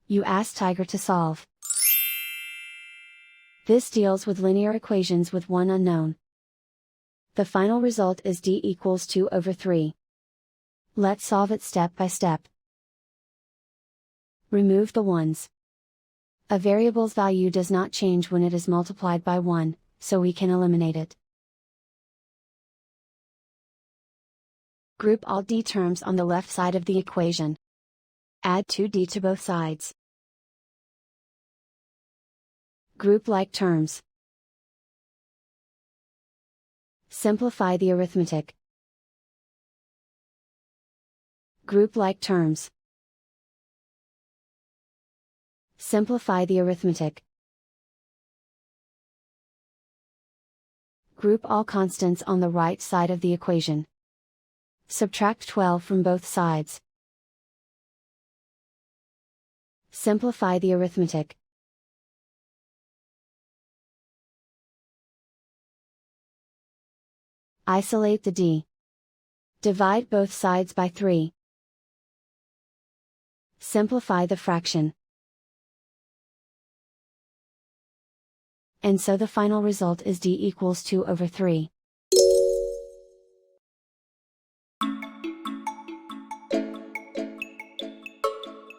You ask Tiger to solve. This deals with linear equations with one unknown. The final result is d equals 2/3. Let's solve it step by step. Remove the ones. A variable's value does not change when it is multiplied by 1, so we can eliminate it. Group all d terms on the left side of the equation. Add 2d to both sides. Group like terms. Simplify the arithmetic. Group like terms. Simplify the arithmetic. Group all constants on the right side of the equation. Subtract 12 from both sides. Simplify the arithmetic. Isolate the d. Divide both sides by 3. Simplify the fraction. And so the final result is d equals 2/3.